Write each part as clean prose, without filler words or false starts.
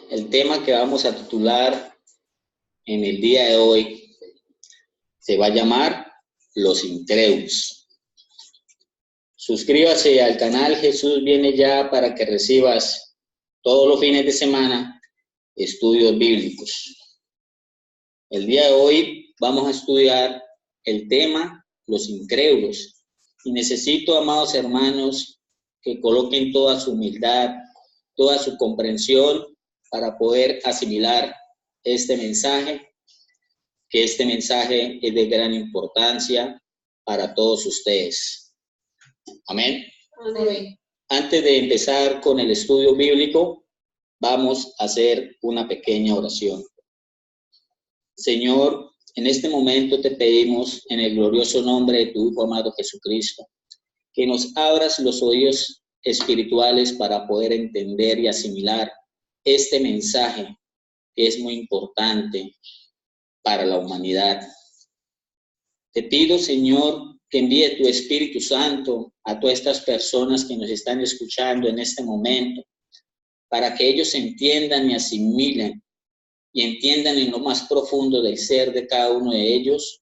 El tema que vamos a titular en el día de hoy se va a llamar Los Incrédulos. Suscríbase al canal Jesús Viene Ya para que recibas todos los fines de semana estudios bíblicos. El día de hoy vamos a estudiar el tema Los Incrédulos. Y necesito, amados hermanos, que coloquen toda su humildad, toda su comprensión para poder asimilar este mensaje, que este mensaje es de gran importancia para todos ustedes. Amén. Amén. Antes de empezar con el estudio bíblico, vamos a hacer una pequeña oración. Señor, en este momento te pedimos en el glorioso nombre de tu Hijo amado Jesucristo, que nos abras los oídos espirituales para poder entender y asimilar este mensaje que es muy importante para la humanidad. Te pido, Señor, que envíe tu Espíritu Santo a todas estas personas que nos están escuchando en este momento, para que ellos entiendan y asimilen y entiendan en lo más profundo del ser de cada uno de ellos,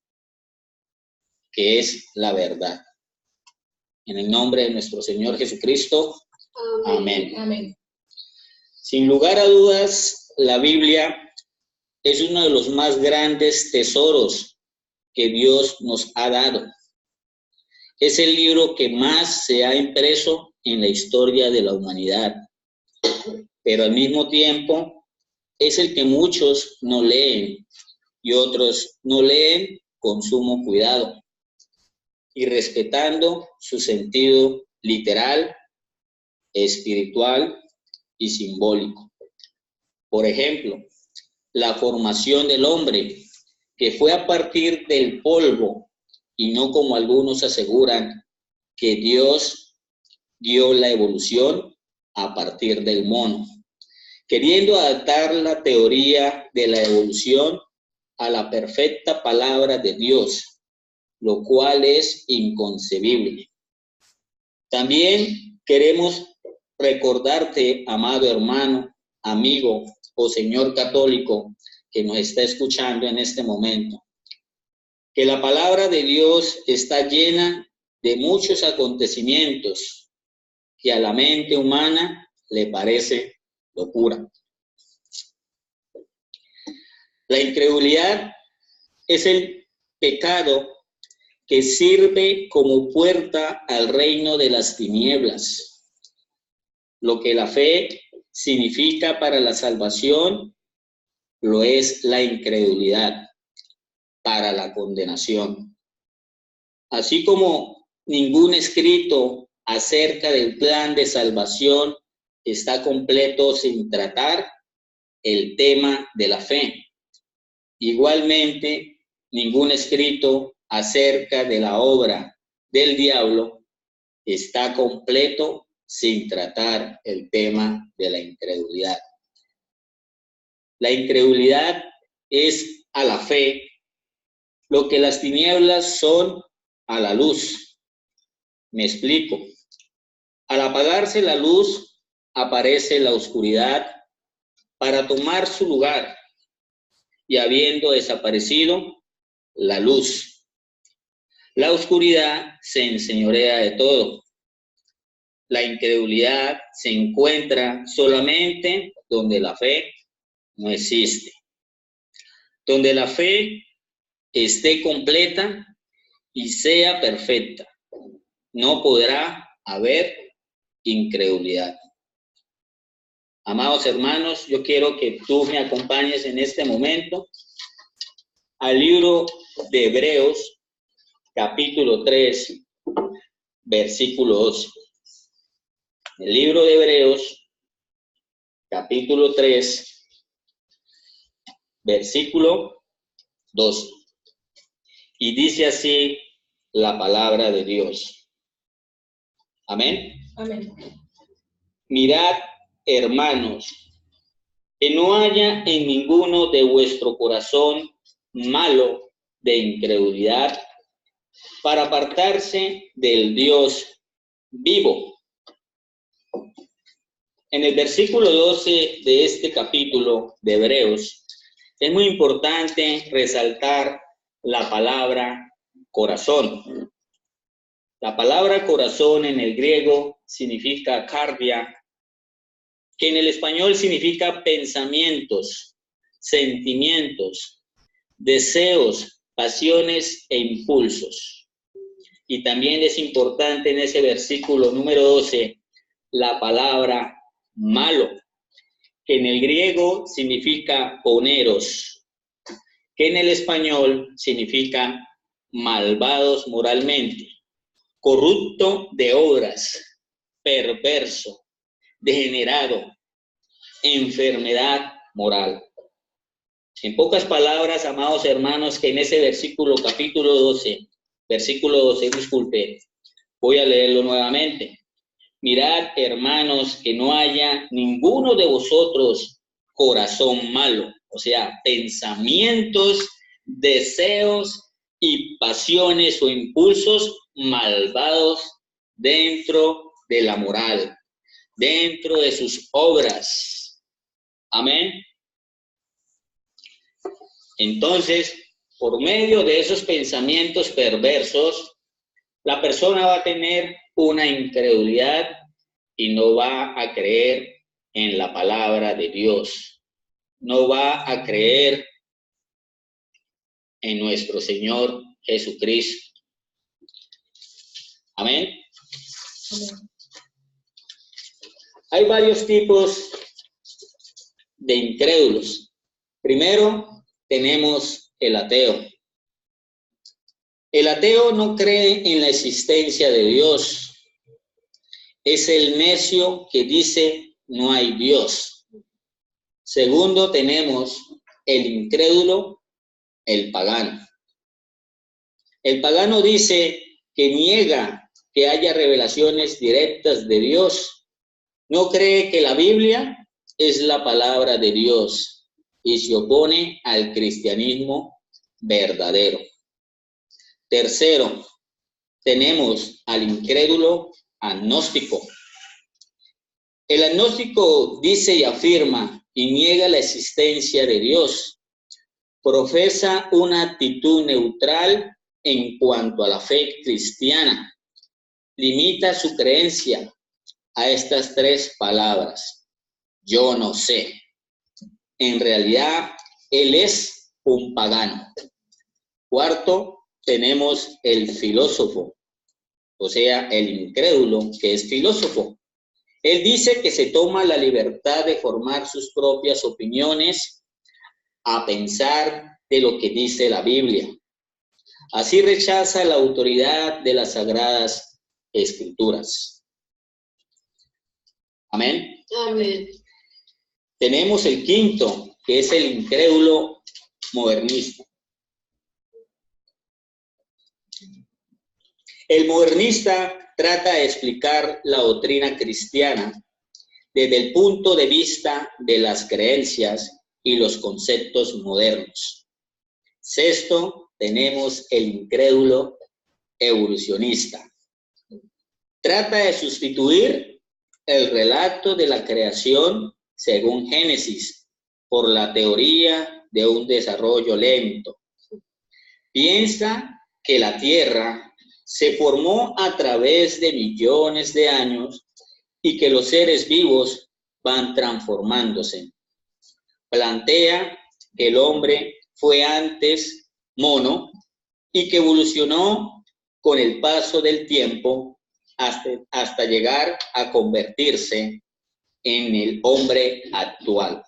que es la verdad. En el nombre de nuestro Señor Jesucristo. Amén. Amén. Sin lugar a dudas, la Biblia es uno de los más grandes tesoros que Dios nos ha dado. Es el libro que más se ha impreso en la historia de la humanidad, pero al mismo tiempo es el que muchos no leen y otros no leen con sumo cuidado y respetando su sentido literal, espiritual y simbólico. Por ejemplo, la formación del hombre, que fue a partir del polvo y no como algunos aseguran que Dios dio la evolución a partir del mono, queriendo adaptar la teoría de la evolución a la perfecta palabra de Dios, lo cual es inconcebible. También queremos recordarte, amado hermano, amigo o señor católico que nos está escuchando en este momento, que la palabra de Dios está llena de muchos acontecimientos que a la mente humana le parece locura. La incredulidad es el pecado que sirve como puerta al reino de las tinieblas. Lo que la fe significa para la salvación, lo es la incredulidad para la condenación. Así como ningún escrito acerca del plan de salvación está completo sin tratar el tema de la fe. Igualmente, ningún escrito acerca de la obra del diablo está completo sin tratar el tema de la incredulidad. La incredulidad es a la fe lo que las tinieblas son a la luz. Me explico. Al apagarse la luz, aparece la oscuridad para tomar su lugar, y habiendo desaparecido la luz, la oscuridad se enseñorea de todo. La incredulidad se encuentra solamente donde la fe no existe. Donde la fe esté completa y sea perfecta, no podrá haber incredulidad. Amados hermanos, yo quiero que tú me acompañes en este momento al libro de Hebreos, capítulo 3, versículo 12. El libro de Hebreos, capítulo 3, versículo 12. Y dice así la palabra de Dios. Amén. Amén. Mirad, hermanos, que no haya en ninguno de vuestro corazón malo de incredulidad para apartarse del Dios vivo. En el versículo 12 de este capítulo de Hebreos, es muy importante resaltar la palabra corazón. La palabra corazón en el griego significa cardia, que en el español significa pensamientos, sentimientos, deseos, pasiones e impulsos. Y también es importante en ese versículo número 12 la palabra malo, que en el griego significa poneros, que en el español significa malvados moralmente, corrupto de obras, perverso, degenerado, enfermedad moral. En pocas palabras, amados hermanos, que en ese capítulo 12, disculpe, voy a leerlo nuevamente. Mirad, hermanos, que no haya ninguno de vosotros corazón malo, o sea, pensamientos, deseos y pasiones o impulsos malvados dentro de la moral, dentro de sus obras. Amén. Entonces, por medio de esos pensamientos perversos, la persona va a tener una incredulidad y no va a creer en la palabra de Dios. No va a creer en nuestro Señor Jesucristo. Amén. Amén. Hay varios tipos de incrédulos. Primero, tenemos el ateo. El ateo no cree en la existencia de Dios. Es el necio que dice no hay Dios. Segundo, tenemos el incrédulo, el pagano. El pagano dice que niega que haya revelaciones directas de Dios. No cree que la Biblia es la palabra de Dios y se opone al cristianismo verdadero. Tercero, tenemos al incrédulo agnóstico. El agnóstico dice y afirma y niega la existencia de Dios. Profesa una actitud neutral en cuanto a la fe cristiana. Limita su creencia a estas tres palabras: yo no sé. En realidad, él es un pagano. Cuarto, tenemos el filósofo, o sea, el incrédulo que es filósofo. Él dice que se toma la libertad de formar sus propias opiniones a pensar de lo que dice la Biblia. Así rechaza la autoridad de las Sagradas Escrituras. Amén. Amén. Tenemos el quinto, que es el incrédulo modernista. El modernista trata de explicar la doctrina cristiana desde el punto de vista de las creencias y los conceptos modernos. Sexto, tenemos el incrédulo evolucionista. Trata de sustituir el relato de la creación según Génesis por la teoría de un desarrollo lento. Piensa que la Tierra se formó a través de millones de años y que los seres vivos van transformándose. Plantea que el hombre fue antes mono y que evolucionó con el paso del tiempo hasta llegar a convertirse en el hombre actual.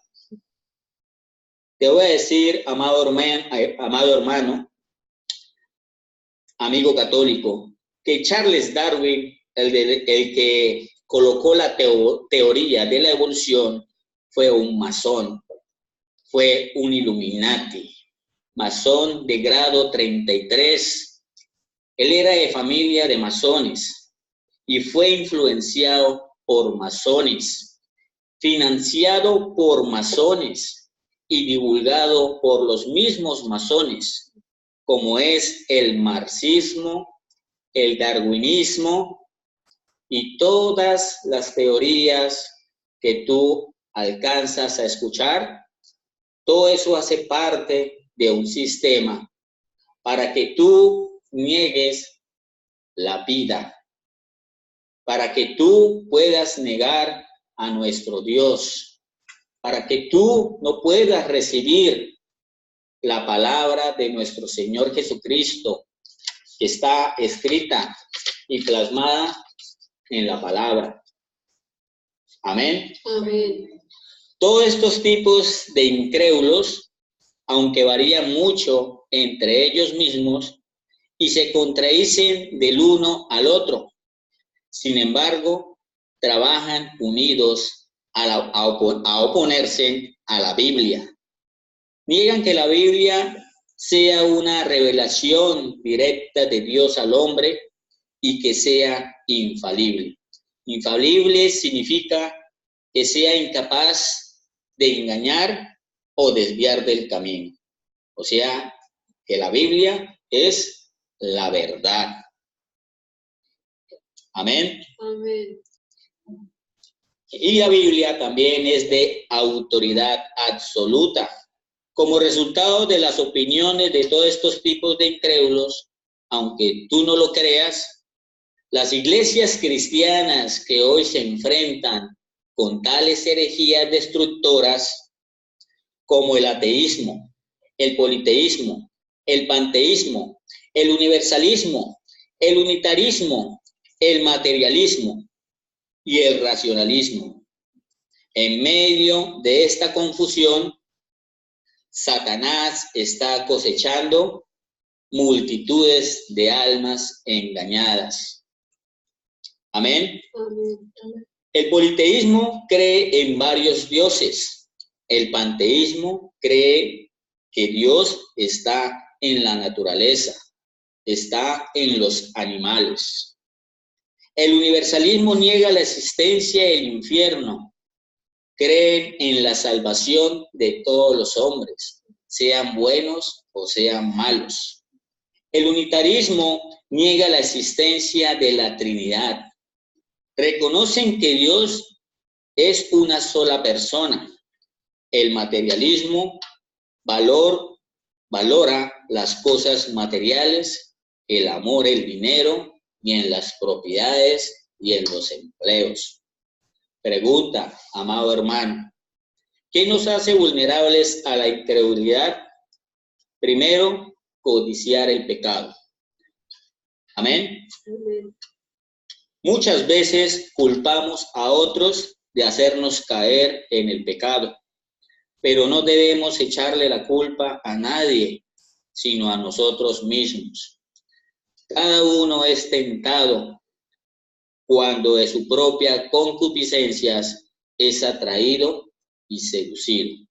Te voy a decir, amado hermano, amigo católico, que Charles Darwin, el que colocó la teoría de la evolución, fue un masón, fue un Illuminati, masón de grado 33. Él era de familia de masones y fue influenciado por masones, financiado por masones y divulgado por los mismos masones, como es el marxismo, el darwinismo y todas las teorías que tú alcanzas a escuchar, todo eso hace parte de un sistema para que tú niegues la vida, para que tú puedas negar a nuestro Dios, para que tú no puedas recibir la palabra de nuestro Señor Jesucristo, que está escrita y plasmada en la palabra. Amén. Amén. Todos estos tipos de incrédulos, aunque varían mucho entre ellos mismos y se contradicen del uno al otro, sin embargo, trabajan unidos a oponerse a la Biblia. Niegan que la Biblia sea una revelación directa de Dios al hombre y que sea infalible. Infalible significa que sea incapaz de engañar o desviar del camino. O sea, que la Biblia es la verdad. Amén. Amén. Y la Biblia también es de autoridad absoluta. Como resultado de las opiniones de todos estos tipos de incrédulos, aunque tú no lo creas, las iglesias cristianas que hoy se enfrentan con tales herejías destructoras como el ateísmo, el politeísmo, el panteísmo, el universalismo, el unitarismo, el materialismo y el racionalismo. En medio de esta confusión, Satanás está cosechando multitudes de almas engañadas. Amén. Amén. El politeísmo cree en varios dioses. El panteísmo cree que Dios está en la naturaleza, está en los animales. El universalismo niega la existencia del infierno. Creen en la salvación de todos los hombres, sean buenos o sean malos. El unitarismo niega la existencia de la Trinidad. Reconocen que Dios es una sola persona. El materialismo valora las cosas materiales, el amor, el dinero, y en las propiedades y en los empleos. Pregunta, amado hermano, ¿qué nos hace vulnerables a la incredulidad? Primero, codiciar el pecado. Amén. Amén. Muchas veces culpamos a otros de hacernos caer en el pecado, pero no debemos echarle la culpa a nadie, sino a nosotros mismos. Cada uno es tentado cuando de su propia concupiscencia es atraído y seducido.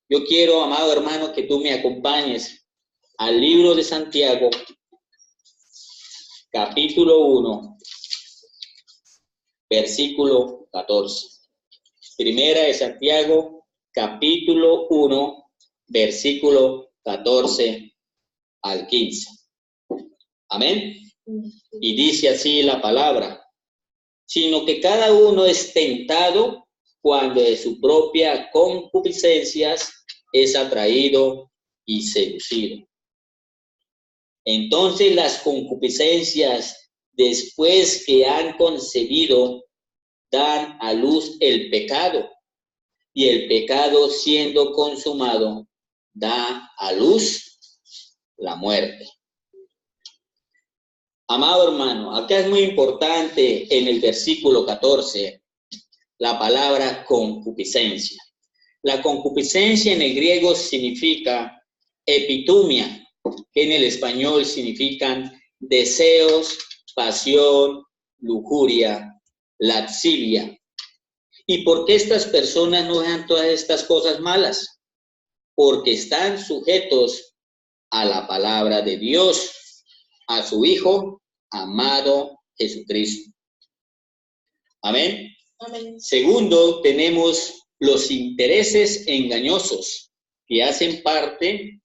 Yo quiero, amado hermano, que tú me acompañes al libro de Santiago, capítulo 1, versículo 14. Primera de Santiago, capítulo 1, versículo 14 al 15. Amén. Y dice así la palabra: sino que cada uno es tentado cuando de su propia concupiscencia es atraído y seducido. Entonces las concupiscencias, después que han concebido, dan a luz el pecado, y el pecado, siendo consumado, da a luz la muerte. Amado hermano, acá es muy importante en el versículo 14 la palabra concupiscencia. La concupiscencia en el griego significa epitumia, que en el español significan deseos, pasión, lujuria, lascivia. ¿Y por qué estas personas no dejan todas estas cosas malas? Porque están sujetos a la palabra de Dios, a su Hijo amado Jesucristo. Amén. Amén. Segundo, tenemos los intereses engañosos que hacen parte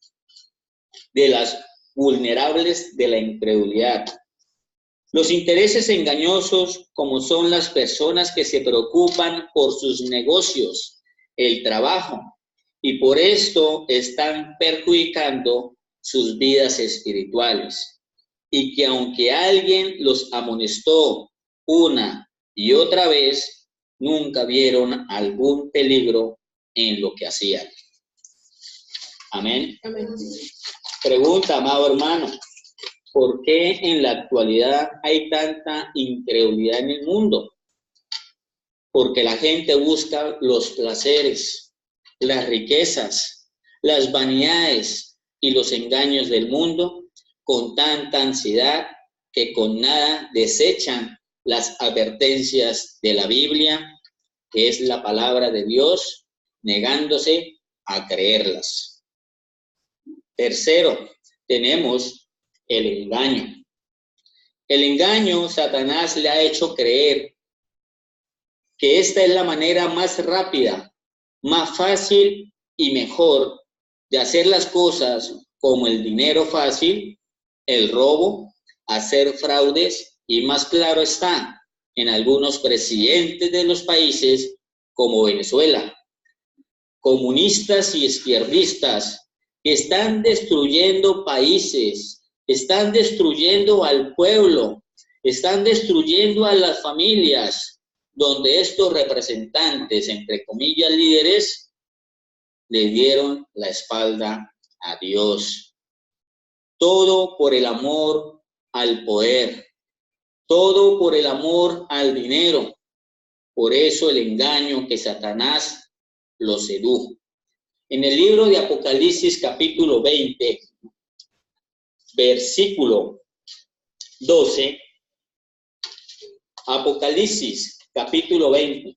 de las vulnerables de la incredulidad. Los intereses engañosos, como son las personas que se preocupan por sus negocios, el trabajo, y por esto están perjudicando sus vidas espirituales. Y que aunque alguien los amonestó una y otra vez, nunca vieron algún peligro en lo que hacían. Amén. Amén. Pregunta, amado hermano, ¿por qué en la actualidad hay tanta incredulidad en el mundo? Porque la gente busca los placeres, las riquezas, las vanidades y los engaños del mundo con tanta ansiedad que con nada desechan las advertencias de la Biblia, que es la palabra de Dios, negándose a creerlas. Tercero, tenemos el engaño. El engaño, Satanás le ha hecho creer que esta es la manera más rápida, más fácil y mejor de hacer las cosas, como el dinero fácil, el robo, hacer fraudes y, más claro está, en algunos presidentes de los países como Venezuela, comunistas y izquierdistas que están destruyendo países, están destruyendo al pueblo, están destruyendo a las familias, donde estos representantes, entre comillas, líderes, le dieron la espalda a Dios. Todo por el amor al poder, todo por el amor al dinero. Por eso el engaño que Satanás los sedujo. En el libro de Apocalipsis, capítulo 20, versículo 12, Apocalipsis, capítulo 20,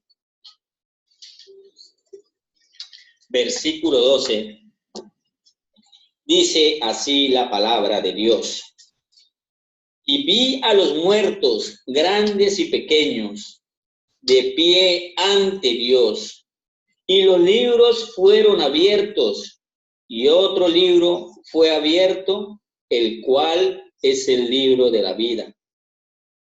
versículo 12, dice así la palabra de Dios. Y vi a los muertos, grandes y pequeños, de pie ante Dios, y los libros fueron abiertos, y otro libro fue abierto, el cual es el libro de la vida.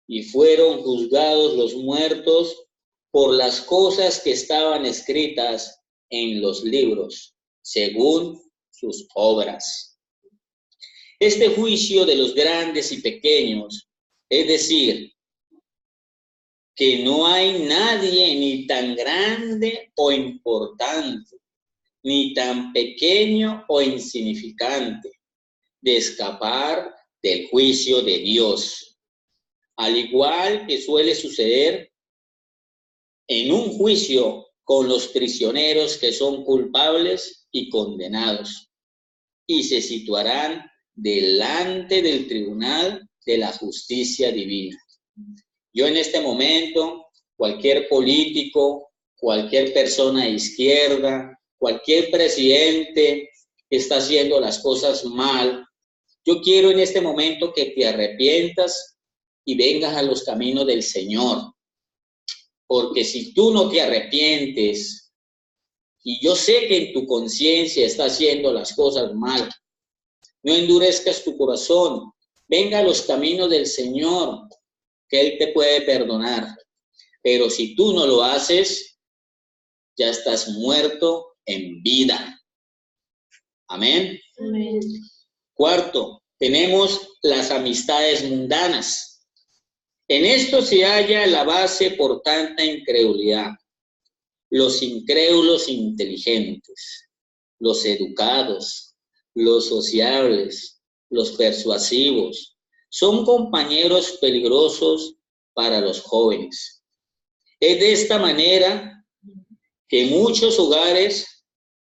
Y fueron juzgados los muertos por las cosas que estaban escritas en los libros, según sus obras. Este juicio de los grandes y pequeños, es decir, que no hay nadie ni tan grande o importante, ni tan pequeño o insignificante, de escapar del juicio de Dios. Al igual que suele suceder en un juicio con los prisioneros que son culpables y condenados, y se situarán delante del tribunal de la justicia divina. Yo en este momento, cualquier político, cualquier persona de izquierda, cualquier presidente que está haciendo las cosas mal, yo quiero en este momento que te arrepientas y vengas a los caminos del Señor. Porque si tú no te arrepientes, y yo sé que en tu conciencia está haciendo las cosas mal, no endurezcas tu corazón, venga a los caminos del Señor, que Él te puede perdonar. Pero si tú no lo haces, ya estás muerto en vida. Amén. Amén. Cuarto, tenemos las amistades mundanas. En esto se halla la base por tanta incredulidad. Los incrédulos inteligentes, los educados, los sociables, los persuasivos, son compañeros peligrosos para los jóvenes. Es de esta manera que muchos hogares,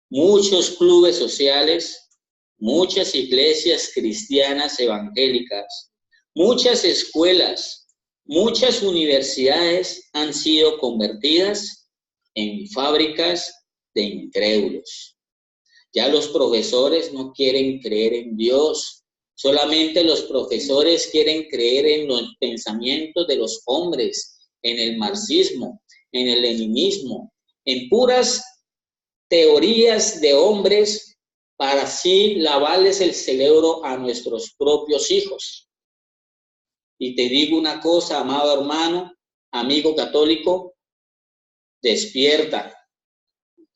muchos clubes sociales, muchas iglesias cristianas evangélicas, muchas escuelas, muchas universidades han sido convertidas en fábricas de incrédulos. Ya los profesores no quieren creer en Dios, solamente los profesores quieren creer en los pensamientos de los hombres, en el marxismo, en el leninismo, en puras teorías de hombres para así lavarles el cerebro a nuestros propios hijos. Y te digo una cosa, amado hermano, amigo católico, despierta.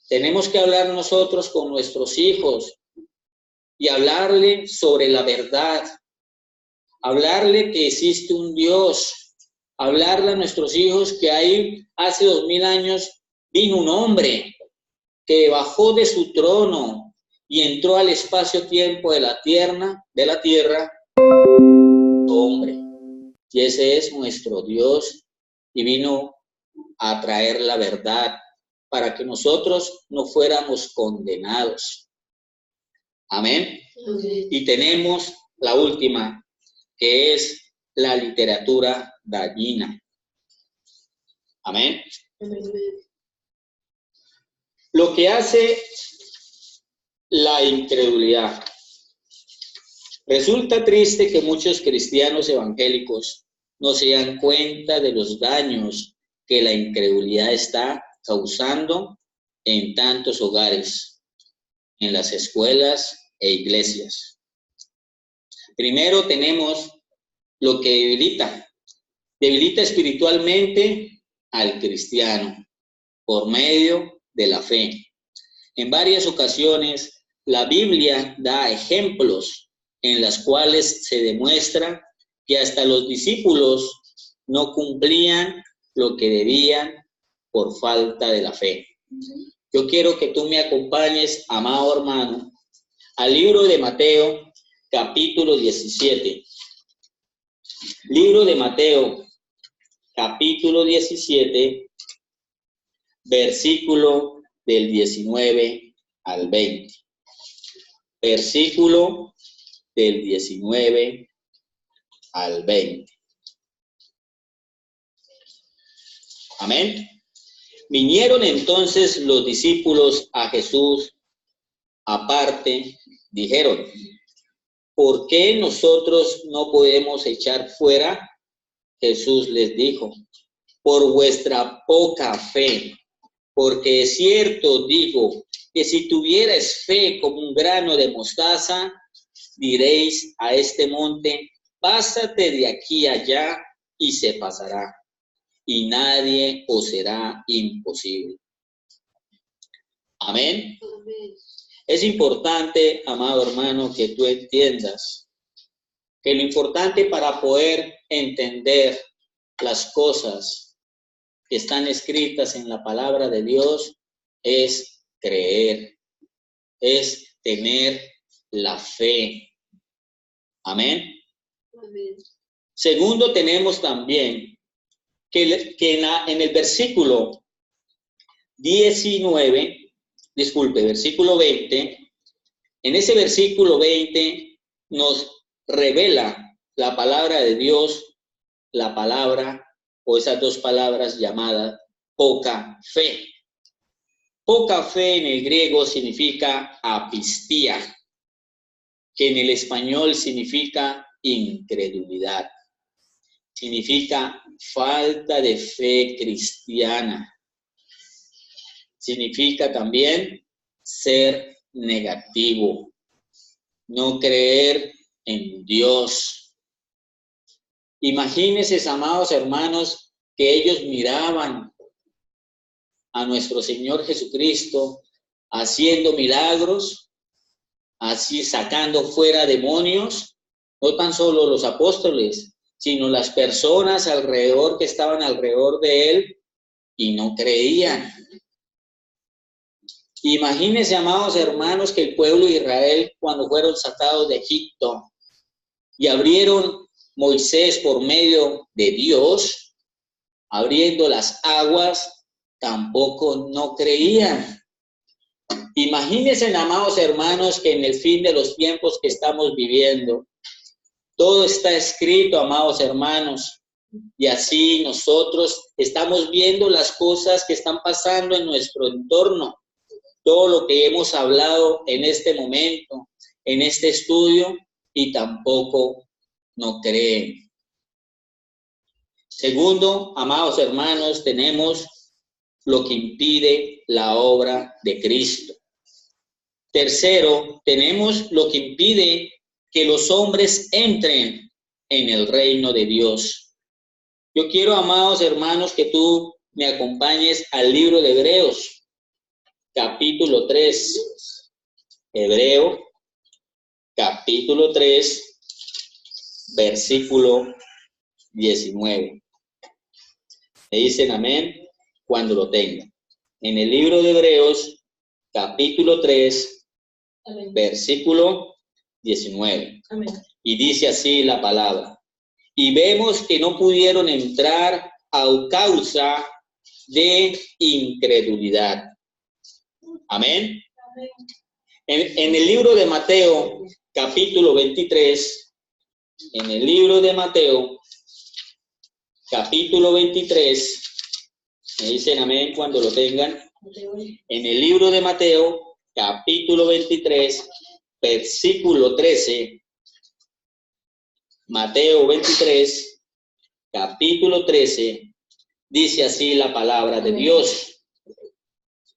Tenemos que hablar nosotros con nuestros hijos y hablarle sobre la verdad, hablarle que existe un Dios, hablarle a nuestros hijos que ahí hace 2000 años vino un hombre que bajó de su trono y entró al espacio-tiempo de la tierra, hombre. Y ese es nuestro Dios y vino a traer la verdad para que nosotros no fuéramos condenados. Amén. Y tenemos la última, que es la literatura dañina. Amén. Lo que hace la incredulidad. Resulta triste que muchos cristianos evangélicos no se dan cuenta de los daños que la incredulidad está causando en tantos hogares, en las escuelas e iglesias. Primero tenemos lo que debilita espiritualmente al cristiano por medio de la fe. En varias ocasiones, la Biblia da ejemplos en las cuales se demuestra que hasta los discípulos no cumplían lo que debían por falta de la fe. Yo quiero que tú me acompañes, amado hermano, al libro de Mateo, capítulo 17. Libro de Mateo, capítulo 17, versículo del 19 al 20. Versículo del 19 al 20. Amén. Vinieron entonces los discípulos a Jesús aparte, dijeron: ¿por qué nosotros no podemos echar fuera? Jesús les dijo: por vuestra poca fe, porque es cierto, digo, que si tuvierais fe como un grano de mostaza, diréis a este monte: pásate de aquí allá, y se pasará, y nadie os será imposible. Amén. Amén. Es importante, amado hermano, que tú entiendas que lo importante para poder entender las cosas que están escritas en la palabra de Dios es creer, es tener la fe. Amén. Amén. Segundo, tenemos también que en el versículo 20, en ese versículo 20 nos revela la palabra de Dios, la palabra o esas dos palabras llamadas poca fe. Poca fe en el griego significa apistía, que en el español significa incredulidad. Significa falta de fe cristiana. Significa también ser negativo, no creer en Dios. Imagínense, amados hermanos, que ellos miraban a nuestro Señor Jesucristo haciendo milagros, así sacando fuera demonios, no tan solo los apóstoles, sino las personas alrededor que estaban alrededor de él y no creían. Imagínense, amados hermanos, que el pueblo de Israel, cuando fueron sacados de Egipto y abrieron Moisés por medio de Dios, abriendo las aguas, tampoco no creían. Imagínense, amados hermanos, que en el fin de los tiempos que estamos viviendo, todo está escrito, amados hermanos, y así nosotros estamos viendo las cosas que están pasando en nuestro entorno. Todo lo que hemos hablado en este momento, en este estudio, y tampoco no creen. Segundo, amados hermanos, tenemos lo que impide la obra de Cristo. Tercero, tenemos lo que impide que los hombres entren en el reino de Dios. Yo quiero, amados hermanos, que tú me acompañes al libro de Hebreos, capítulo 3. Hebreo, capítulo 3, versículo 19. Me dicen amén cuando lo tengan. En el libro de Hebreos, capítulo 3, amén, versículo 19. Amén. Y dice así la palabra. Y vemos que no pudieron entrar a causa de incredulidad. Amén. Amén. En el libro de Mateo, capítulo 23, en el libro de Mateo, capítulo 23, me dicen amén cuando lo tengan. En el libro de Mateo, capítulo 23, versículo 13, Mateo 23, capítulo 13, dice así la palabra de Dios.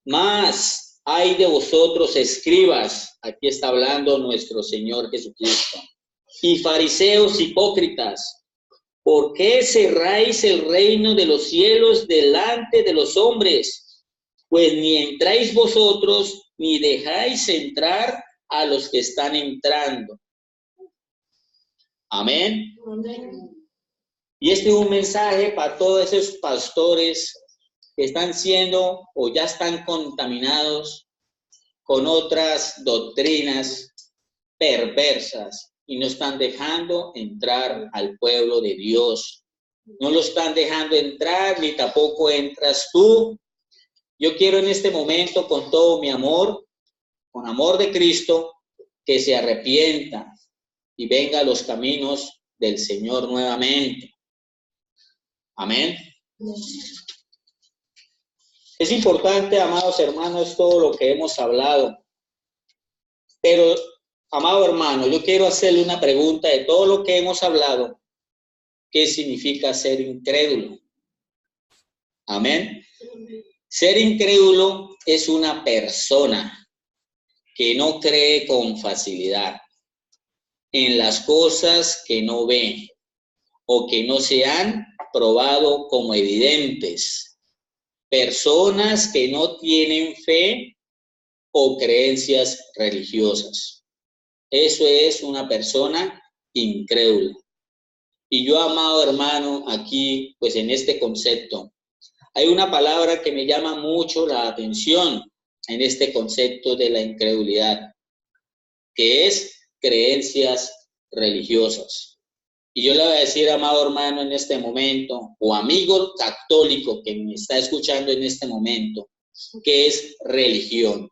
Mas hay de vosotros, escribas, aquí está hablando nuestro Señor Jesucristo, y fariseos hipócritas, ¿por qué cerráis el reino de los cielos delante de los hombres? Pues ni entráis vosotros, ni dejáis entrar a los que están entrando. Amén. Amén. Y este es un mensaje para todos esos pastores que están siendo o ya están contaminados con otras doctrinas perversas y no están dejando entrar al pueblo de Dios. No lo están dejando entrar, ni tampoco entras tú. Yo quiero en este momento, con todo mi amor, con amor de Cristo, que se arrepienta y venga a los caminos del Señor nuevamente. Amén. Es importante, amados hermanos, todo lo que hemos hablado. Pero, amado hermano, yo quiero hacerle una pregunta de todo lo que hemos hablado. ¿Qué significa ser incrédulo? Amén. Ser incrédulo es una persona que no cree con facilidad en las cosas que no ve o que no se han probado como evidentes. Personas que no tienen fe o creencias religiosas. Eso es una persona incrédula. Y yo, amado hermano, aquí, pues en este concepto, hay una palabra que me llama mucho la atención en este concepto de la incredulidad, que es creencias religiosas. Y yo le voy a decir, amado hermano, en este momento, o amigo católico que me está escuchando en este momento, ¿qué es religión?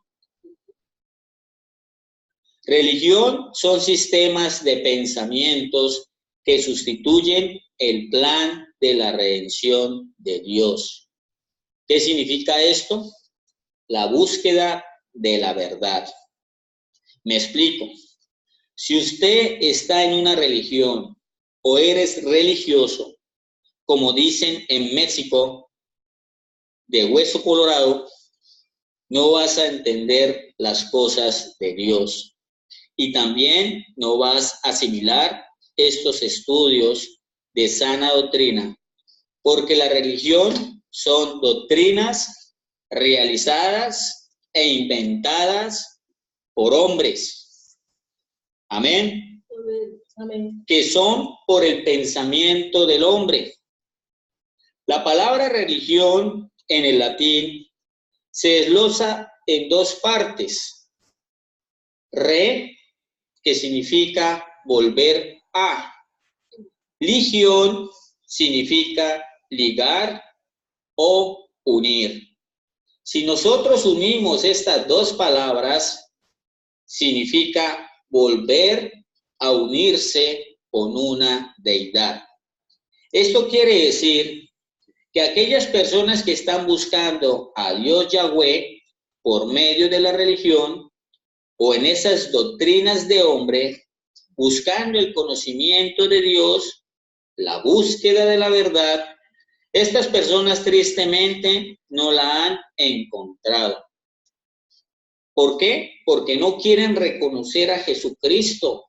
Religión son sistemas de pensamientos que sustituyen el plan de la redención de Dios. ¿Qué significa esto? La búsqueda de la verdad. Me explico. Si usted está en una religión o eres religioso, como dicen en México, de hueso colorado, no vas a entender las cosas de Dios. Y también no vas a asimilar estos estudios de sana doctrina, porque la religión son doctrinas realizadas e inventadas por hombres. Amén. Amén. Que son por el pensamiento del hombre. La palabra religión en el latín se desglosa en dos partes. Re, que significa volver a. Ligión significa ligar o unir. Si nosotros unimos estas dos palabras, significa volver a unirse con una deidad. Esto quiere decir que aquellas personas que están buscando a Dios Yahweh por medio de la religión o en esas doctrinas de hombre, buscando el conocimiento de Dios, la búsqueda de la verdad, estas personas tristemente no la han encontrado. ¿Por qué? Porque no quieren reconocer a Jesucristo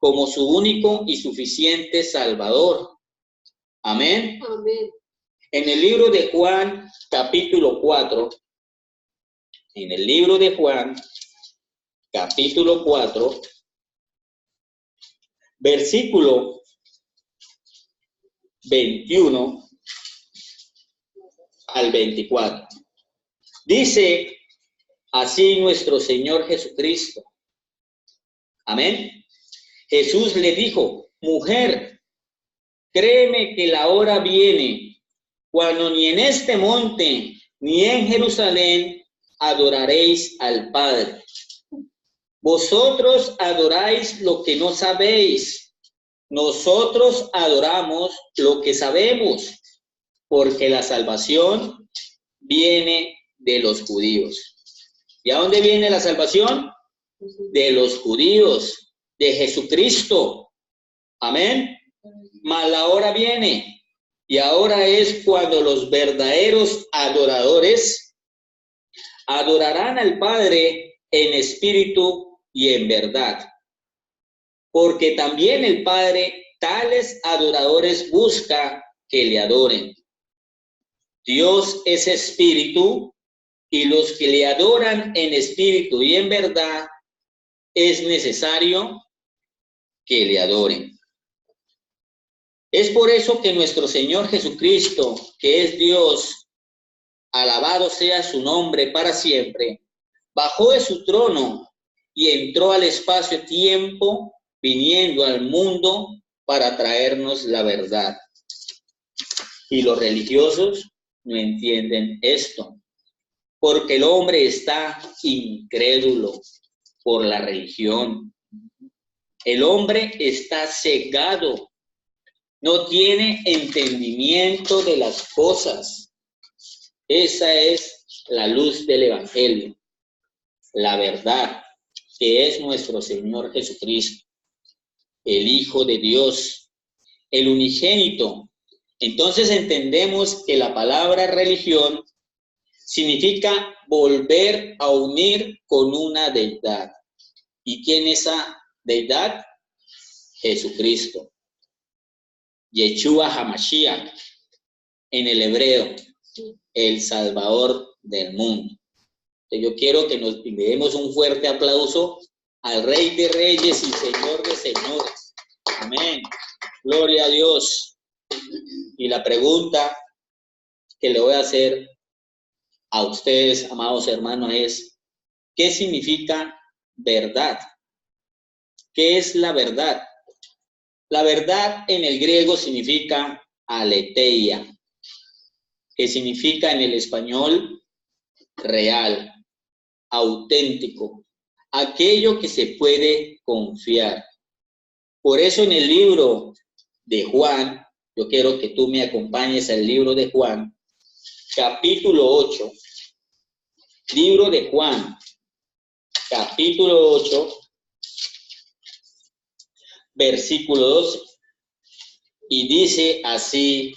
como su único y suficiente Salvador. Amén. Amén. En el libro de Juan, capítulo 4, en el libro de Juan, capítulo 4, versículo 21 al 24. Dice así nuestro Señor Jesucristo. Amén. Jesús le dijo: mujer, créeme que la hora viene cuando ni en este monte ni en Jerusalén adoraréis al Padre. Vosotros adoráis lo que no sabéis. Nosotros adoramos lo que sabemos, porque la salvación viene de los judíos. ¿Y a dónde viene la salvación? De los judíos, de Jesucristo. Amén. Mas la hora viene, y ahora es cuando los verdaderos adoradores adorarán al Padre en espíritu y en verdad. Porque también el Padre tales adoradores busca que le adoren. Dios es espíritu, y los que le adoran en espíritu y en verdad es necesario que le adoren. Es por eso que nuestro Señor Jesucristo, que es Dios, alabado sea su nombre para siempre, bajó de su trono y entró al espacio-tiempo, viniendo al mundo para traernos la verdad. Y los religiosos no entienden esto, porque el hombre está incrédulo por la religión. El hombre está cegado, no tiene entendimiento de las cosas. Esa es la luz del Evangelio, la verdad, que es nuestro Señor Jesucristo, el Hijo de Dios, el unigénito. Entonces entendemos que la palabra religión significa volver a unir con una deidad. ¿Y quién es esa deidad? Jesucristo. Yeshua HaMashiach, en el hebreo, el Salvador del mundo. Entonces yo quiero que nos demos un fuerte aplauso al Rey de Reyes y Señor de Señores. Amén. Gloria a Dios. Y la pregunta que le voy a hacer a ustedes, amados hermanos, es: ¿qué significa verdad? ¿Qué es la verdad? La verdad en el griego significa aletheia, que significa en el español real, auténtico, aquello que se puede confiar. Por eso en el libro de Juan, yo quiero que tú me acompañes al libro de Juan, capítulo 8, libro de Juan, capítulo 8, versículo 12, y dice así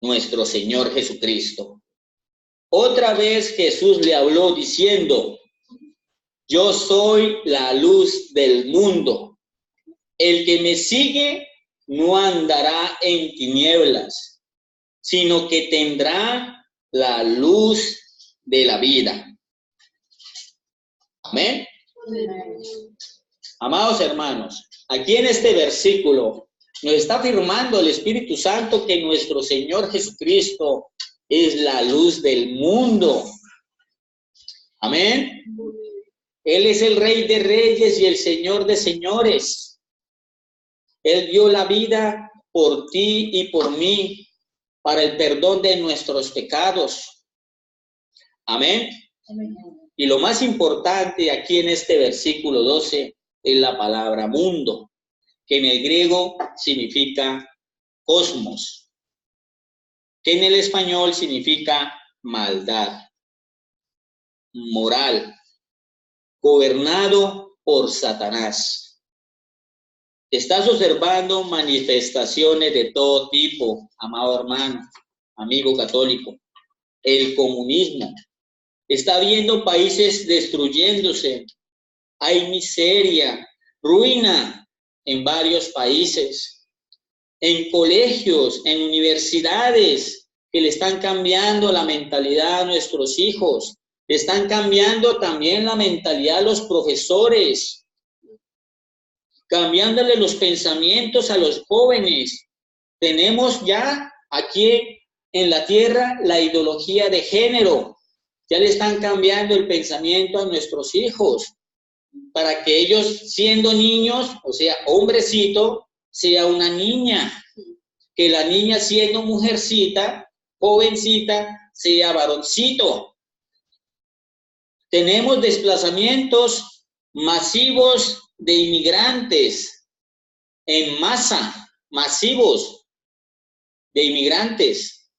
nuestro Señor Jesucristo. Otra vez Jesús le habló diciendo: yo soy la luz del mundo. El que me sigue no andará en tinieblas, sino que tendrá la luz de la vida. Amén. Amados hermanos, aquí en este versículo nos está afirmando el Espíritu Santo que nuestro Señor Jesucristo es la luz del mundo. Amén. Él es el Rey de Reyes y el Señor de Señores. Él dio la vida por ti y por mí para el perdón de nuestros pecados. Amén. Y lo más importante aquí en este versículo 12 es la palabra mundo, que en el griego significa cosmos, que en el español significa maldad, moral, gobernado por Satanás. Estás observando manifestaciones de todo tipo, amado hermano, amigo católico. El comunismo. Está viendo países destruyéndose. Hay miseria, ruina, en varios países, en colegios, en universidades, que le están cambiando la mentalidad a nuestros hijos, le están cambiando también la mentalidad a los profesores, cambiándole los pensamientos a los jóvenes. Tenemos ya aquí en la tierra la ideología de género. Ya le están cambiando el pensamiento a nuestros hijos para que ellos, siendo niños, o sea, hombrecito, sea una niña. Que la niña, siendo mujercita, jovencita, sea varoncito. Tenemos desplazamientos masivos de inmigrantes en masa, masivos de inmigrantes,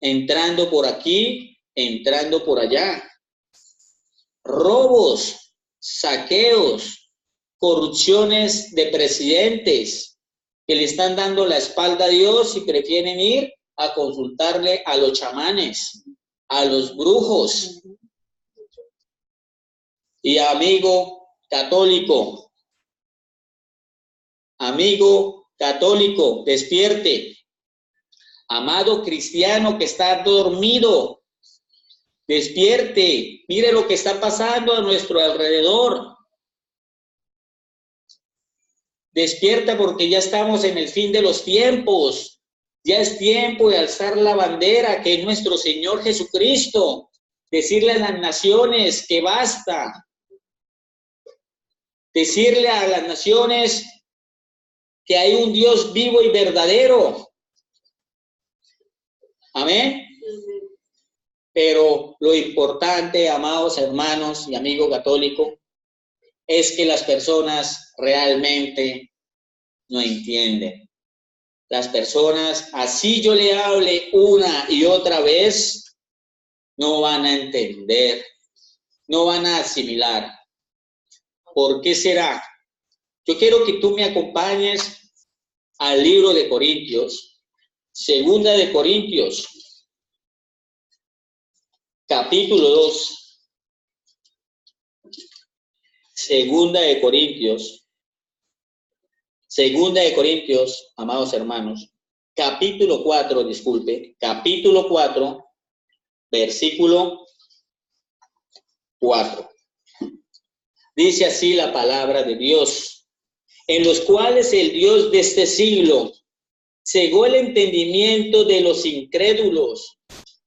entrando por aquí, entrando por allá. Robos, saqueos, corrupciones de presidentes que le están dando la espalda a Dios y prefieren ir a consultarle a los chamanes, a los brujos. Y amigo católico, despierte. Amado cristiano que está dormido, despierte. Mire lo que está pasando a nuestro alrededor. Despierta, porque ya estamos en el fin de los tiempos. Ya es tiempo de alzar la bandera que es nuestro Señor Jesucristo. Decirle a las naciones que basta. Decirle a las naciones que hay un Dios vivo y verdadero. Amén. Pero lo importante, amados hermanos y amigo católico, es que las personas realmente no entienden. Las personas, así yo le hable una y otra vez, no van a entender, no van a asimilar. ¿Por qué será? Yo quiero que tú me acompañes al libro de Corintios, segunda de Corintios, capítulo 2, segunda de Corintios, amados hermanos, capítulo 4, capítulo 4, versículo 4. Dice así la palabra de Dios: en los cuales el Dios de este siglo cegó el entendimiento de los incrédulos,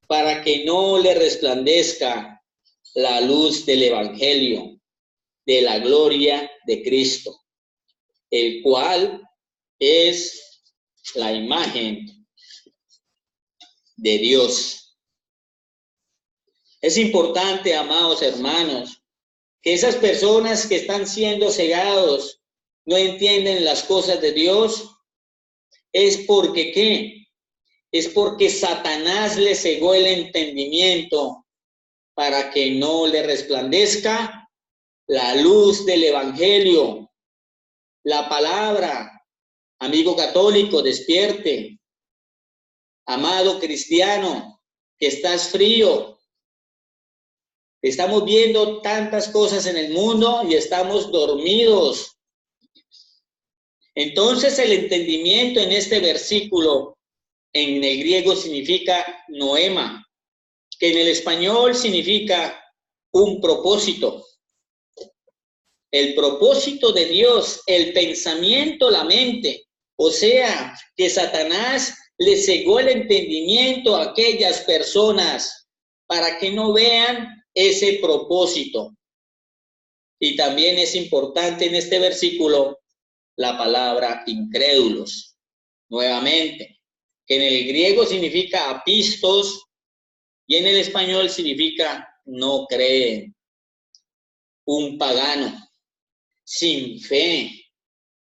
para que no le resplandezca la luz del evangelio de la gloria de Cristo, el cual es la imagen de Dios. Es importante, amados hermanos, que esas personas que están siendo cegados no entienden las cosas de Dios. Es porque, ¿qué? Es porque Satanás le cegó el entendimiento para que no le resplandezca la luz del evangelio, la palabra. Amigo católico, despierte. Amado cristiano, que estás frío. Estamos viendo tantas cosas en el mundo y estamos dormidos. Entonces el entendimiento en este versículo en el griego significa noema, que en el español significa un propósito. El propósito de Dios, el pensamiento, la mente. O sea, que Satanás le cegó el entendimiento a aquellas personas para que no vean ese propósito. Y también es importante en este versículo la palabra incrédulos, nuevamente, que en el griego significa apistos y en el español significa no creen. Un pagano, sin fe,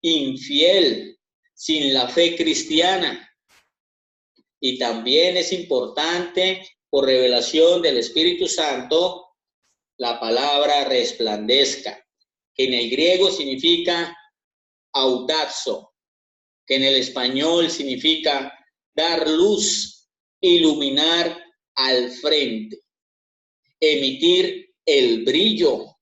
infiel, sin la fe cristiana. Y también es importante, por revelación del Espíritu Santo, la palabra resplandezca, que en el griego significa audazo, que en el español significa dar luz, iluminar al frente, emitir el brillo.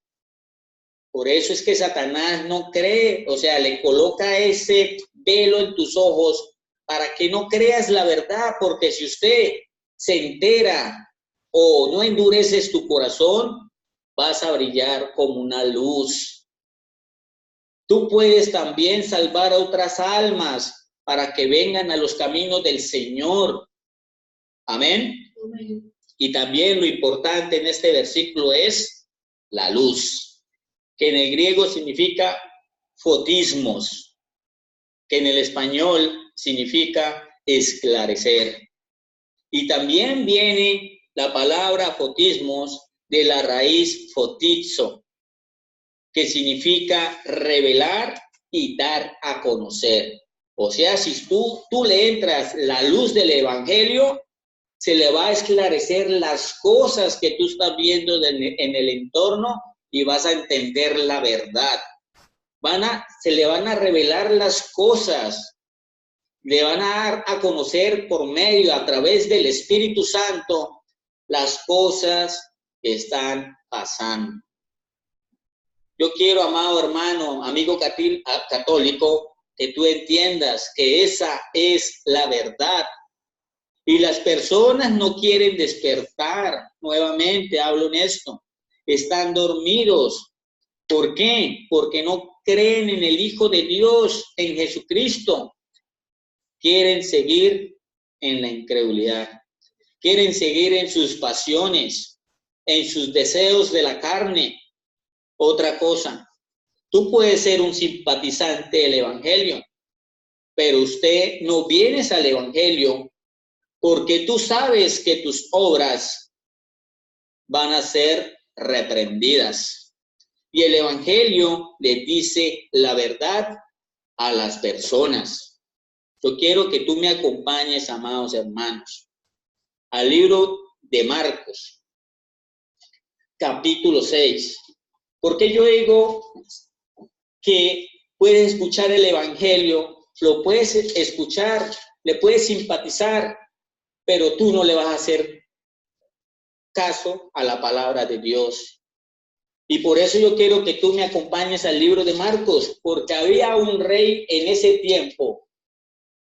Por eso es que Satanás no cree, o sea, le coloca ese velo en tus ojos para que no creas la verdad, porque si usted se entera o no endureces tu corazón, vas a brillar como una luz. Tú puedes también salvar a otras almas para que vengan a los caminos del Señor. Amén. Amén. Y también lo importante en este versículo es la luz, que en el griego significa fotismos, que en el español significa esclarecer. Y también viene la palabra fotismos de la raíz fotizo, que significa revelar y dar a conocer. O sea, si tú le entras la luz del evangelio, se le va a esclarecer las cosas que tú estás viendo en el entorno y vas a entender la verdad. Se le van a revelar las cosas, le van a dar a conocer por medio, a través del Espíritu Santo, las cosas que están pasando. Yo quiero, amado hermano, amigo católico, que tú entiendas que esa es la verdad. Y las personas no quieren despertar. Nuevamente hablo en esto. Están dormidos. ¿Por qué? Porque no creen en el Hijo de Dios, en Jesucristo. Quieren seguir en la incredulidad. Quieren seguir en sus pasiones, en sus deseos de la carne. Otra cosa, tú puedes ser un simpatizante del Evangelio, pero usted no vienes al Evangelio porque tú sabes que tus obras van a ser reprendidas. Y el Evangelio le dice la verdad a las personas. Yo quiero que tú me acompañes, amados hermanos, al libro de Marcos, capítulo 6. Porque yo digo que puedes escuchar el Evangelio, lo puedes escuchar, le puedes simpatizar, pero tú no le vas a hacer caso a la palabra de Dios. Y por eso yo quiero que tú me acompañes al libro de Marcos, porque había un rey en ese tiempo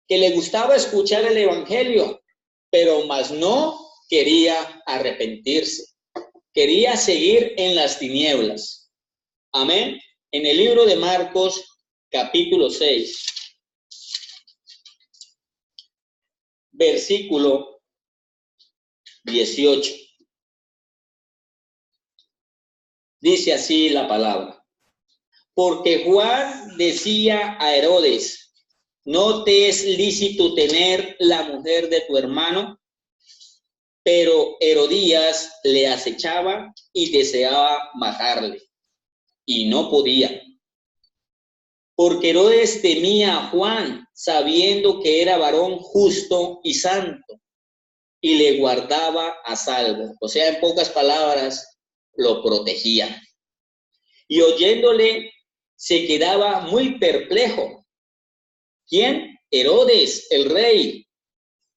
que le gustaba escuchar el Evangelio, pero más no quería arrepentirse, quería seguir en las tinieblas. Amén. En el libro de Marcos, capítulo 6, versículo 18. Dice así la palabra. Porque Juan decía a Herodes, ¿no te es lícito tener la mujer de tu hermano? Pero Herodías le acechaba y deseaba matarle, y no podía. Porque Herodes temía a Juan, sabiendo que era varón justo y santo, y le guardaba a salvo. O sea, en pocas palabras, lo protegía. Y oyéndole, se quedaba muy perplejo. ¿Quién? Herodes, el rey.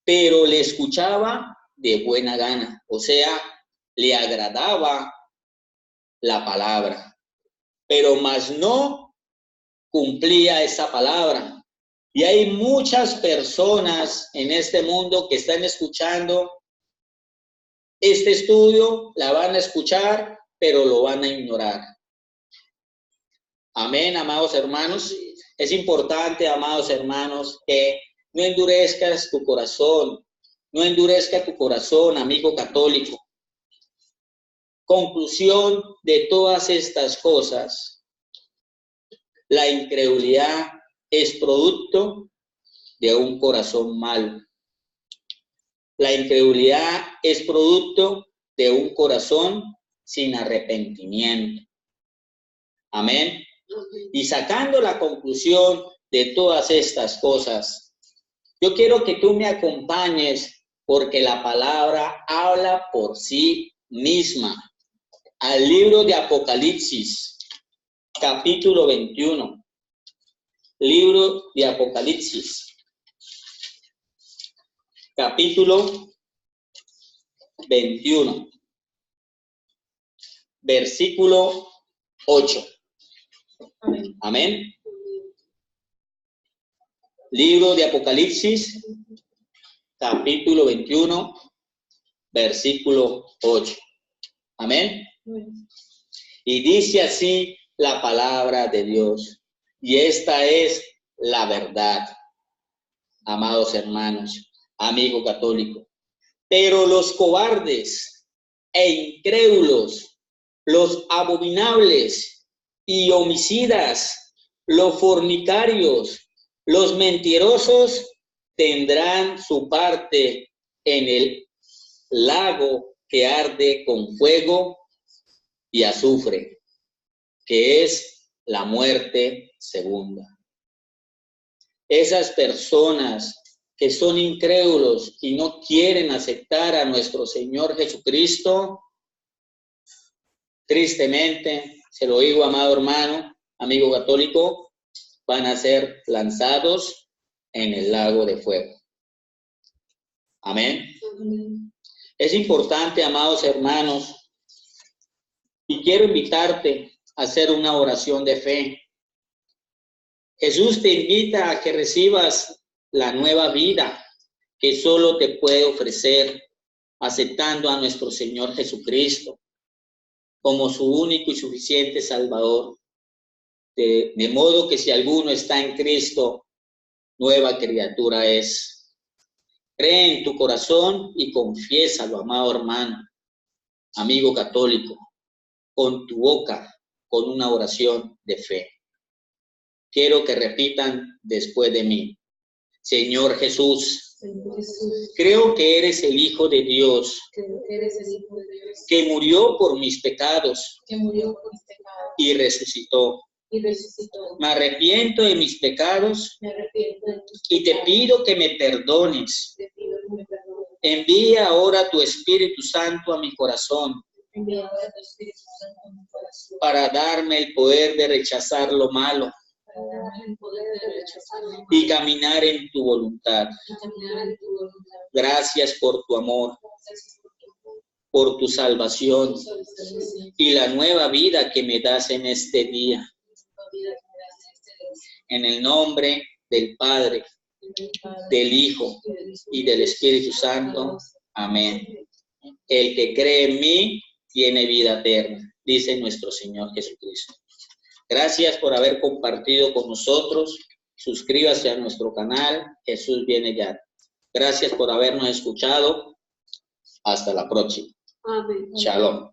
Pero le escuchaba de buena gana. O sea, le agradaba la palabra. Pero más no cumplía esa palabra. Y hay muchas personas en este mundo que están escuchando este estudio, la van a escuchar, pero lo van a ignorar. Amén, amados hermanos. Es importante, amados hermanos, que no endurezcas tu corazón. No endurezca tu corazón, amigo católico. Conclusión de todas estas cosas. La incredulidad es producto de un corazón malo. La incredulidad es producto de un corazón sin arrepentimiento. Amén. Y sacando la conclusión de todas estas cosas, yo quiero que tú me acompañes porque la palabra habla por sí misma. Al libro de Apocalipsis, capítulo 21. Libro de Apocalipsis, capítulo 21, versículo 8. Amén. Amén. Libro de Apocalipsis, capítulo 21, versículo 8. Amén. Amén. Y dice así la palabra de Dios. Y esta es la verdad, amados hermanos, amigo católico. Pero los cobardes e incrédulos, los abominables y homicidas, los fornicarios, los mentirosos, tendrán su parte en el lago que arde con fuego y azufre, que es la muerte segunda. Esas personas que son incrédulos y no quieren aceptar a nuestro Señor Jesucristo, tristemente, se lo digo, amado hermano, amigo católico, van a ser lanzados en el lago de fuego. Amén. Amén. Es importante, amados hermanos, y quiero invitarte a hacer una oración de fe. Jesús te invita a que recibas la nueva vida que solo te puede ofrecer aceptando a nuestro Señor Jesucristo como su único y suficiente Salvador. De modo que si alguno está en Cristo, nueva criatura es. Cree en tu corazón y confiésalo, amado hermano, amigo católico, con tu boca, con una oración de fe. Quiero que repitan después de mí. Señor Jesús, Señor Jesús, creo que eres el Hijo de Dios, creo que eres el Hijo de Dios, que murió por mis pecados que murió por mis pecados y resucitó. y resucitó. Me arrepiento de mis pecados Me arrepiento de tus y te pecados. pido que me perdones. Te pido que me perdones. Envía ahora tu Espíritu Santo a mi corazón Envía ahora tu Espíritu Santo a mi corazón para darme el poder de rechazar lo malo para darme el poder de rechazar lo malo y caminar en tu voluntad. y caminar en tu voluntad. Gracias por tu amor, Gracias por tu amor, por tu salvación por tu salvación, y la nueva vida que me das en este día. la vida que me das en este día. En el nombre del Padre, En el Padre, del Hijo y del Espíritu Santo. Amén. El que cree en mí tiene vida eterna, dice nuestro Señor Jesucristo. Gracias por haber compartido con nosotros. Suscríbase a nuestro canal. Jesús viene ya. Gracias por habernos escuchado. Hasta la próxima. Amén. Shalom.